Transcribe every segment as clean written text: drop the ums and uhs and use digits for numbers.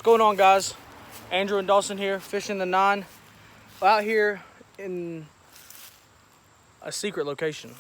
going on, guys? Andrew and Dawson here, fishing the 9. Out here in a secret location.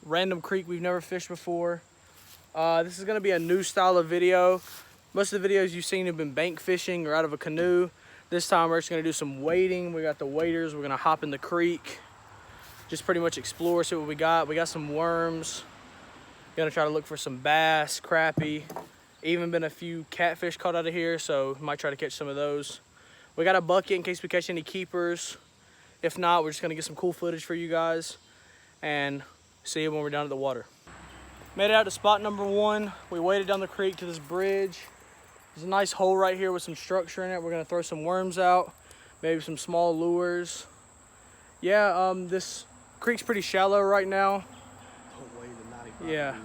Random creek we've never fished before. This is gonna be a new style of video. Most of the videos you've seen have been bank fishing or out of a canoe. This time we're just gonna do some wading. We got the waders, we're gonna hop in the creek. Just pretty much explore, see what we got. We got some worms. Gonna try to look for some bass, crappie. Even been a few catfish caught out of here, so might try to catch some of those. We got a bucket in case we catch any keepers. If not, we're just gonna get some cool footage for you guys and see you when we're down at the water. Made it out to spot number 1. We waded down the creek to this bridge. There's a nice hole right here with some structure in it. We're gonna throw some worms out, maybe some small lures. Yeah, this creek's pretty shallow right now. Yeah,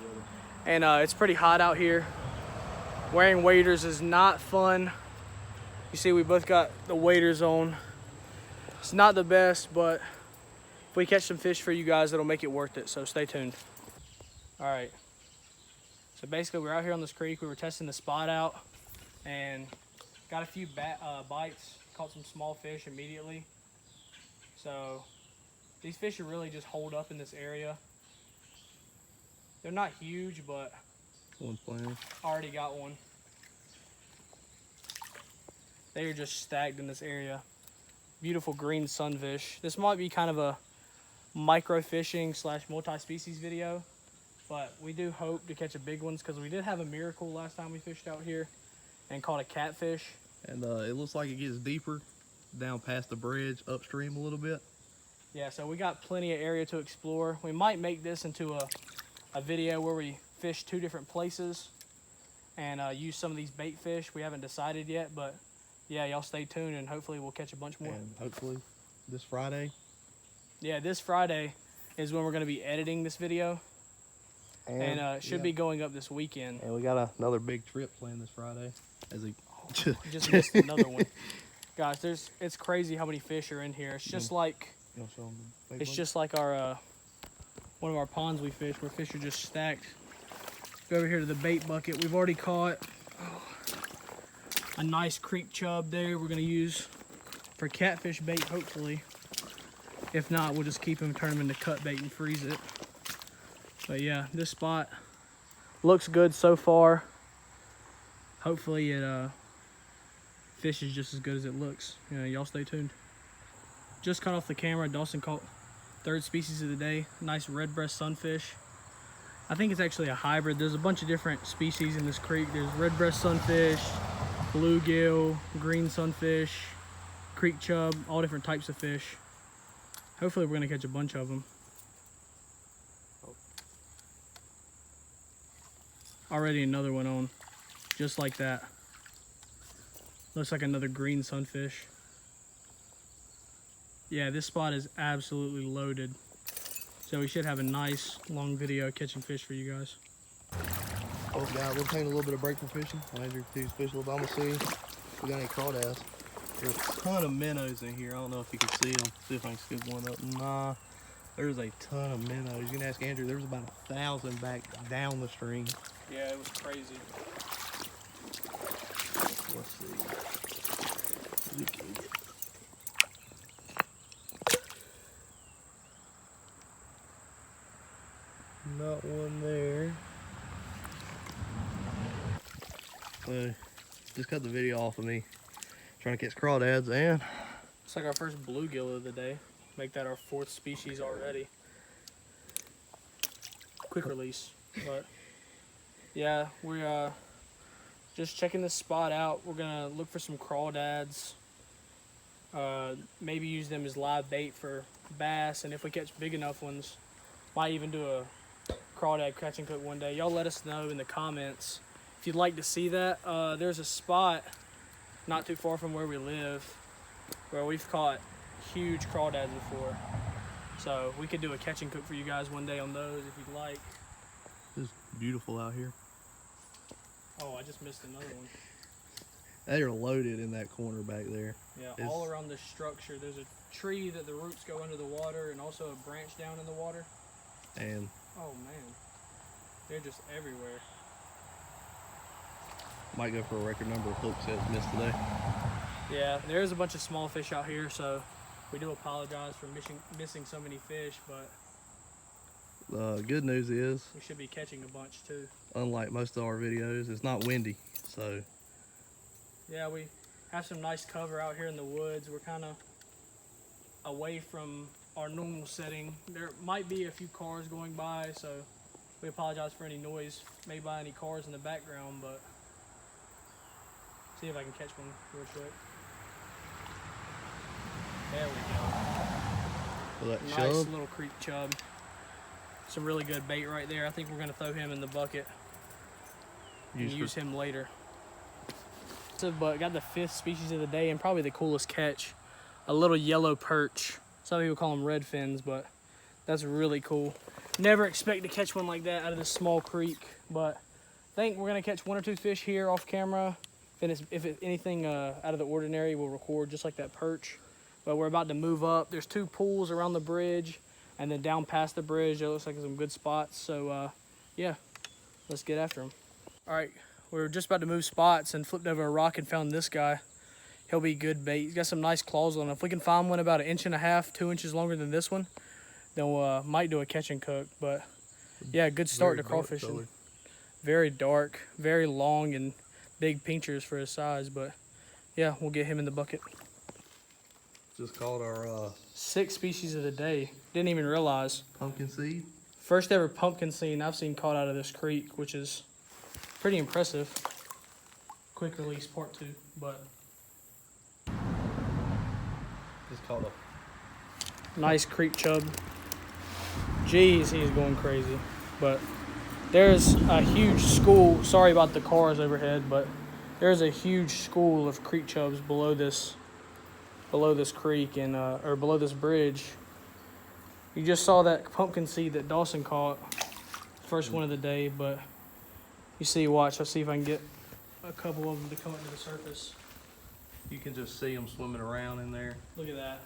and it's pretty hot out here. Wearing waders is not fun. You see we both got the waders on. It's not the best, but if we catch some fish for you guys, it'll make it worth it, so stay tuned. All right, so basically we're out here on this creek. We were testing the spot out and got a few bites, caught some small fish immediately. So these fish are really just holed up in this area. They're not huge, but one's playing. Already got one. They are just stacked in this area. Beautiful green sunfish. This might be kind of a micro fishing / multi-species video, but we do hope to catch a big ones because we did have a miracle last time we fished out here and caught a catfish. And it looks like it gets deeper down past the bridge, upstream a little bit. Yeah, so we got plenty of area to explore. We might make this into a video where we fish 2 different places and use some of these bait fish. We haven't decided yet, but yeah, y'all stay tuned and hopefully we'll catch a bunch more. And hopefully this Friday. Yeah, this Friday is when we're going to be editing this video, and it should be going up this weekend. And we got another big trip planned this Friday. Just missed another one. Guys, it's crazy how many fish are in here. It's just like our one of our ponds we fish, where fish are just stacked. Go over here to the bait bucket. We've already caught a nice creek chub there we're gonna use for catfish bait, hopefully. If not, we'll just keep them, turn them into cut bait and freeze it. But yeah, this spot looks good so far. Hopefully it fishes just as good as it looks. Y'all stay tuned. Just cut off the camera. Dawson caught 3rd species of the day, nice red breast sunfish. I think it's actually a hybrid. There's a bunch of different species in this creek. There's red breast sunfish, bluegill, green sunfish, creek chub, all different types of fish. Hopefully we're gonna catch a bunch of them. Already another one on, just like that. Looks like another green sunfish. Yeah, this spot is absolutely loaded. So we should have a nice long video catching fish for you guys. Oh God, we're taking a little bit of break from fishing. Andrew continues to fish a little bit. I'm gonna see if we got any crawdads. There's a ton of minnows in here. I don't know if you can see them. See if I can scoop one up. Nah, there's a ton of minnows. You can ask Andrew. There's about 1,000 back down the stream. Yeah, it was crazy. Let's see. Not one there. So, just cut the video off of me trying to catch crawdads, and It's like our first bluegill of the day. Make that our 4th species already. Quick release, but yeah, we're just checking this spot out. We're gonna look for some crawdads. Maybe use them as live bait for bass, and if we catch big enough ones, might even do a crawdad catch and cook one day. Y'all let us know in the comments if you'd like to see that. There's a spot not too far from where we live where we've caught huge crawdads before, so we could do a catch and cook for you guys one day on those if you'd like. it's beautiful out here. Oh, I just missed another one. They are loaded in that corner back there. Yeah, all around this structure there's a tree that the roots go under the water, and also a branch down in the water. And oh man, they're just everywhere. Might go for a record number of hooks that's missed today. Yeah, there's a bunch of small fish out here, so we do apologize for missing so many fish, but Good news is, we should be catching a bunch too. unlike most of our videos, it's not windy, so. Yeah, we have some nice cover out here in the woods. We're kind of away from our normal setting. There might be a few cars going by, so we apologize for any noise made by any cars in the background, but see if I can catch one real quick. There we go. Well, that Nice chub, little creek chub. Some really good bait right there. I think we're gonna throw him in the bucket and use him later. But got the 5th species of the day and probably the coolest catch, a little yellow perch. Some people call them red fins, but that's really cool. Never expect to catch one like that out of this small creek, but I think we're gonna catch 1 or 2 fish here off camera. If it's anything out of the ordinary, we'll record just like that perch. But we're about to move up. There's 2 pools around the bridge, and then down past the bridge, there looks like some good spots. So yeah, let's get after them. All right, we were just about to move spots and flipped over a rock and found this guy. He'll be good bait. He's got some nice claws on him. If we can find one about 1.5 inches, 2 inches longer than this one, then we'll might do a catch and cook. But yeah, good start to crawfishing. Very dark, very long, and big pinchers for his size. But yeah, we'll get him in the bucket. just caught our 6 species of the day. Didn't even realize. pumpkin seed. First ever pumpkin seed I've seen caught out of this creek, which is pretty impressive. Quick release part 2, but Just caught a nice creek chub. Jeez, he's going crazy. But there's a huge school. Sorry about the cars overhead, but there's a huge school of creek chubs below this creek and or below this bridge. You just saw that pumpkin seed that Dawson caught, first one of the day. But you see, watch. I'll see if I can get a couple of them to come up to the surface. You can just see them swimming around in there. Look at that.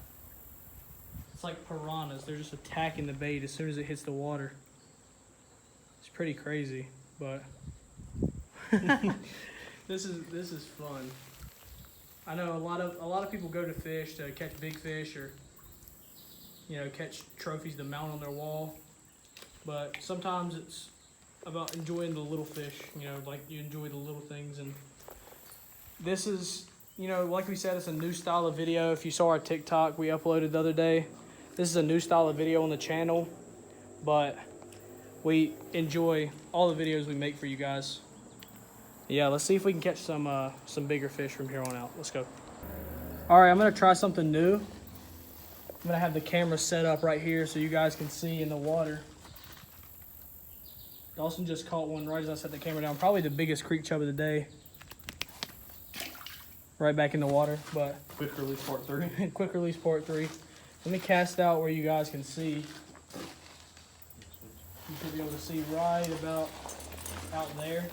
It's like piranhas. They're just attacking the bait as soon as it hits the water. It's pretty crazy, but this is fun. I know a lot of people go to fish to catch big fish or catch trophies to mount on their wall, but sometimes it's about enjoying the little fish. Like you enjoy the little things, and this is. Like we said, it's a new style of video. If you saw our TikTok we uploaded the other day, this is a new style of video on the channel, but we enjoy all the videos we make for you guys. Yeah, let's see if we can catch some bigger fish from here on out. Let's go. All right, I'm gonna try something new. I'm gonna have the camera set up right here so you guys can see in the water. Dawson just caught one right as I set the camera down. Probably the biggest creek chub of the day. Right back in the water, but Quick release part 3. quick release part 3. Let me cast out where you guys can see. You should be able to see right about out there.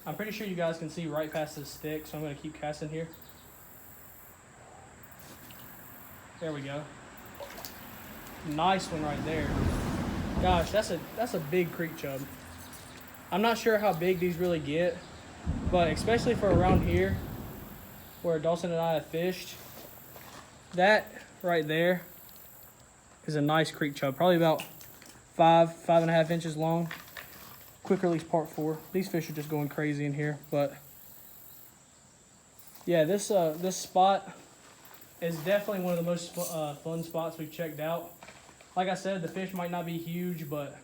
I'm pretty sure you guys can see right past this stick, so I'm going to keep casting here. There we go. Nice one right there. Gosh, that's a big creek chub. I'm not sure how big these really get, but especially for around here where Dawson and I have fished, that right there is a nice creek chub. Probably about 5.5 inches long. Quick release part 4. These fish are just going crazy in here, but yeah, this spot is definitely one of the most fun spots we've checked out. Like I said, the fish might not be huge, but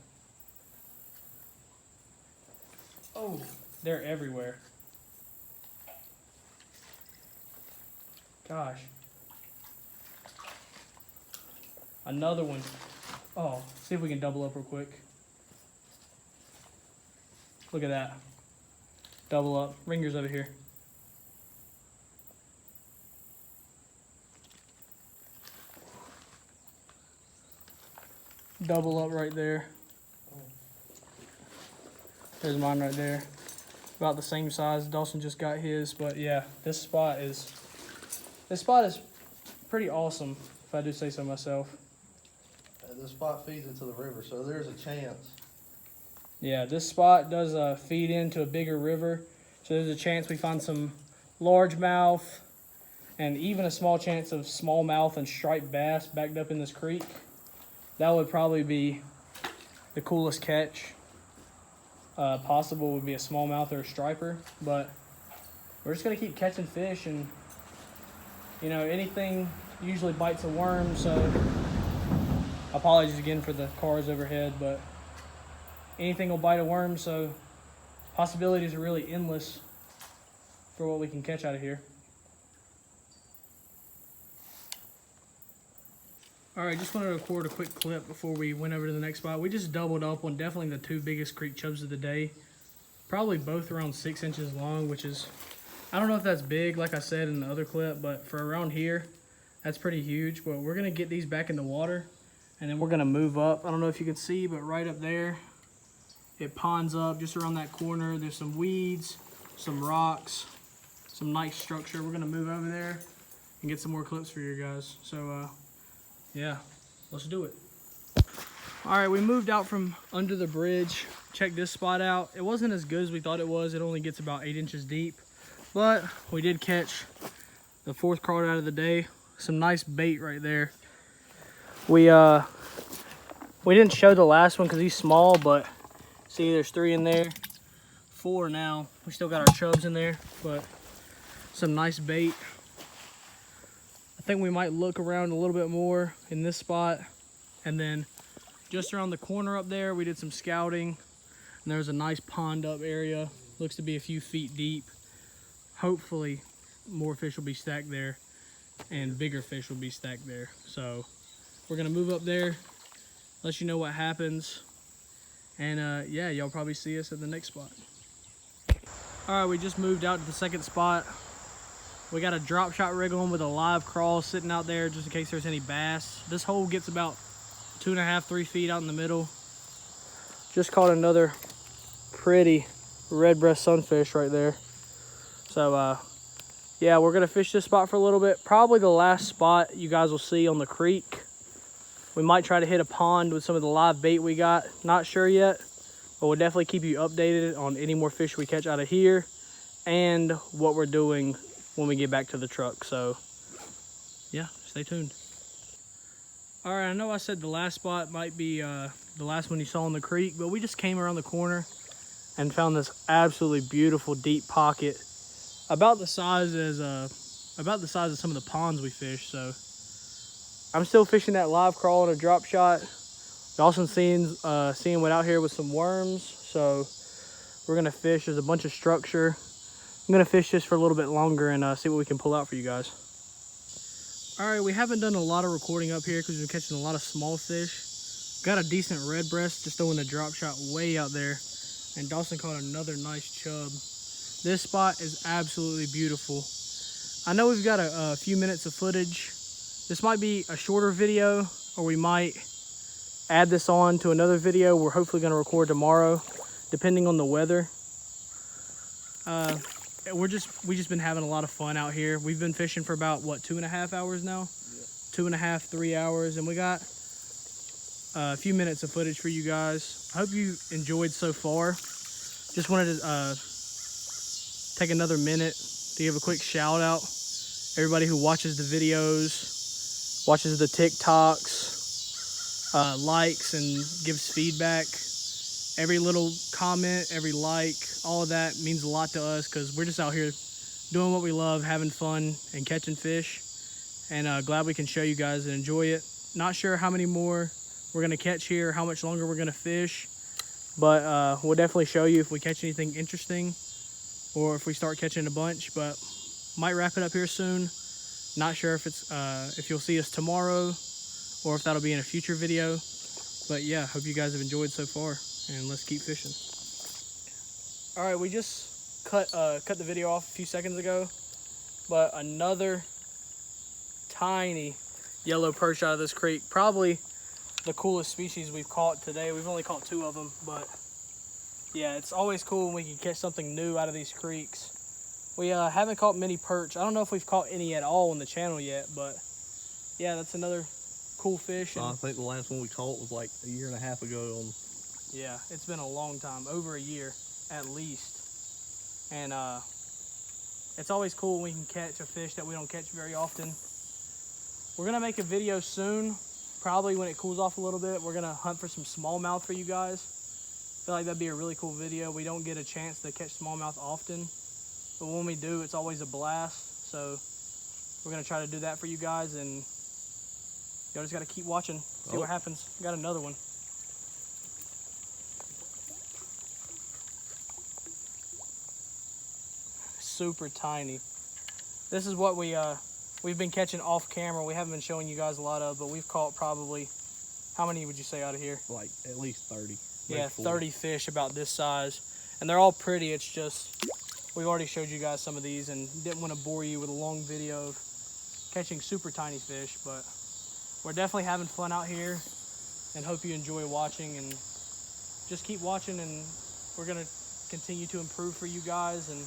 oh, they're everywhere. Gosh. Another one. Oh, see if we can double up real quick. Look at that. Double up. Ringer's over here. Double up right there. There's mine right there. About the same size. Dawson just got his, but yeah, this spot is pretty awesome, if I do say so myself. As this spot feeds into the river, so there's a chance. Yeah, this spot does feed into a bigger river, so there's a chance we find some largemouth and even a small chance of smallmouth and striped bass backed up in this creek. That would probably be the coolest catch possible, would be a smallmouth or a striper, but we're just gonna keep catching fish, and you know, anything usually bites a worm, so apologies again for the cars overhead, but anything will bite a worm, so possibilities are really endless for what we can catch out of here. All right, just wanted to record a quick clip before we went over to the next spot. We just doubled up on definitely the two biggest creek chubs of the day. Probably both around 6 inches long, which is, I don't know if that's big, like I said in the other clip, but for around here, that's pretty huge. But we're gonna get these back in the water, and then we're gonna move up. I don't know if you can see, but right up there, it ponds up just around that corner. There's some weeds, some rocks, some nice structure. We're gonna move over there and get some more clips for you guys. So, yeah, let's do it. All right, we moved out from under the bridge. Check this spot out. It wasn't as good as we thought it was. It only gets about 8 inches deep, but we did catch the fourth crawdad out of the day. Some nice bait right there. We didn't show the last one because he's small, but see, there's 3 in there, 4 now. We still got our chubs in there, but some nice bait. I think we might look around a little bit more in this spot, and then just around the corner up there, we did some scouting, and there's a nice pond up area. Looks to be a few feet deep. Hopefully more fish will be stacked there, and bigger fish will be stacked there. So we're gonna move up there, let you know what happens, and yeah, y'all probably see us at the next spot. All right, we just moved out to the second spot. We got a drop shot rig on with a live crawl sitting out there just in case there's any bass. This hole gets about 2.5, 3 feet out in the middle. Just caught another pretty red breast sunfish right there. So yeah, we're gonna fish this spot for a little bit. Probably the last spot you guys will see on the creek. We might try to hit a pond with some of the live bait we got. Not sure yet, but we'll definitely keep you updated on any more fish we catch out of here and what we're doing when we get back to the truck. So yeah, stay tuned. All right, I know I said the last spot might be the last one you saw in the creek, but we just came around the corner and found this absolutely beautiful deep pocket, about the size of some of the ponds we fish. So I'm still fishing that live crawl and a drop shot. Dawson's seeing what out here with some worms, so we're gonna fish. There's a bunch of structure. I'm gonna fish this for a little bit longer and see what we can pull out for you guys. All right, we haven't done a lot of recording up here because we've been catching a lot of small fish. Got a decent red breast, just throwing the drop shot way out there. And Dawson caught another nice chub. This spot is absolutely beautiful. I know we've got a few minutes of footage. This might be a shorter video, or we might add this on to another video we're hopefully gonna record tomorrow, depending on the weather. We just been having a lot of fun out here. We've been fishing for about, what, 2.5 hours now? Yeah. 2.5, 3 hours, and we got a few minutes of footage for you guys. I hope you enjoyed so far. Just wanted to take another minute to give a quick shout out. Everybody who watches the videos, watches the TikToks, likes and gives feedback. Every little comment, every like, all of that means a lot to us because we're just out here doing what we love, having fun and catching fish. And glad we can show you guys and enjoy it. Not sure how many more we're gonna catch here, how much longer we're gonna fish, but we'll definitely show you if we catch anything interesting or if we start catching a bunch, but might wrap it up here soon. Not sure if it's if you'll see us tomorrow or if that'll be in a future video, but yeah, hope you guys have enjoyed so far. And let's keep fishing. All right, we just cut the video off a few seconds ago, but another tiny yellow perch out of this creek. Probably the coolest species we've caught today. We've only caught 2 of them, but yeah, it's always cool when we can catch something new out of these creeks. We haven't caught many perch. I don't know if we've caught any at all on the channel yet, but yeah, that's another cool fish. And I think the last one we caught was like a year and a half ago. yeah, it's been a long time, over a year at least. And it's always cool when we can catch a fish that we don't catch very often. We're gonna make a video soon, probably when it cools off a little bit. We're gonna hunt for some smallmouth for you guys. I feel like that'd be a really cool video. We don't get a chance to catch smallmouth often, but when we do, it's always a blast. So we're gonna try to do that for you guys, and y'all just gotta keep watching, see what happens. Got another one. Super tiny. This is what we've been catching off camera. We haven't been showing you guys a lot of, but we've caught probably, how many would you say out of here? Like at least 30. Yeah, 30 fish about this size. And they're all pretty. It's just, we've already showed you guys some of these and didn't want to bore you with a long video of catching super tiny fish, but we're definitely having fun out here and hope you enjoy watching, and just keep watching, and we're going to continue to improve for you guys, and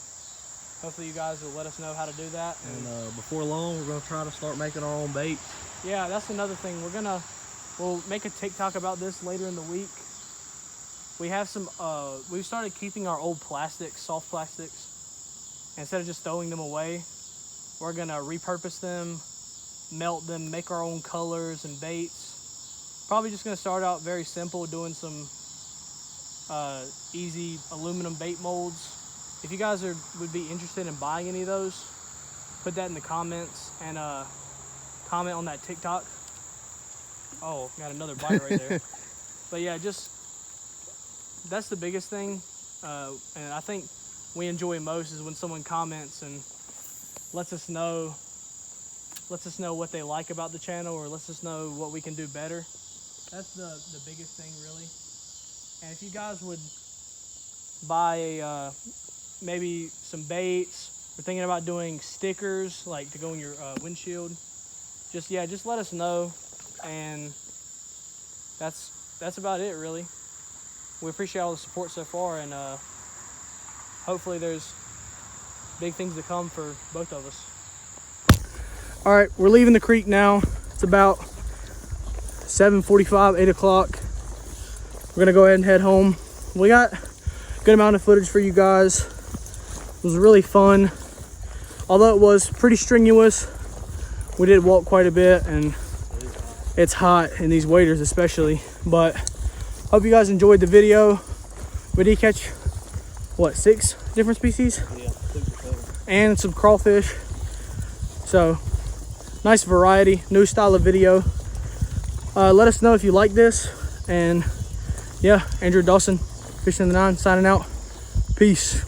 hopefully you guys will let us know how to do that. And before long, we're gonna try to start making our own baits. Yeah, that's another thing. We'll make a TikTok about this later in the week. We have some, we've started keeping our old plastics, soft plastics. Instead of just throwing them away, we're gonna repurpose them, melt them, make our own colors and baits. Probably just gonna start out very simple, doing some easy aluminum bait molds. If you guys would be interested in buying any of those, put that in the comments, and comment on that TikTok. Oh, got another bite right there. But yeah, that's the biggest thing. And I think we enjoy most is when someone comments and lets us know what they like about the channel, or lets us know what we can do better. That's the biggest thing, really. And if you guys would buy maybe some baits, we're thinking about doing stickers like to go in your windshield. Just let us know, and that's about it, really. We appreciate all the support so far, and hopefully there's big things to come for both of us. All right, we're leaving the creek now. It's about 7:45, 8 o'clock. We're gonna go ahead and head home. We got a good amount of footage for you guys. It was really fun. Although it was pretty strenuous, we did walk quite a bit, and it's hot in these waders especially. But hope you guys enjoyed the video. We did catch, what, 6 different species? Yeah, 6 or 7. And some crawfish. So, nice variety, new style of video. Let us know if you like this. And yeah, Andrew Dawson, Fishing the Nine, signing out. Peace.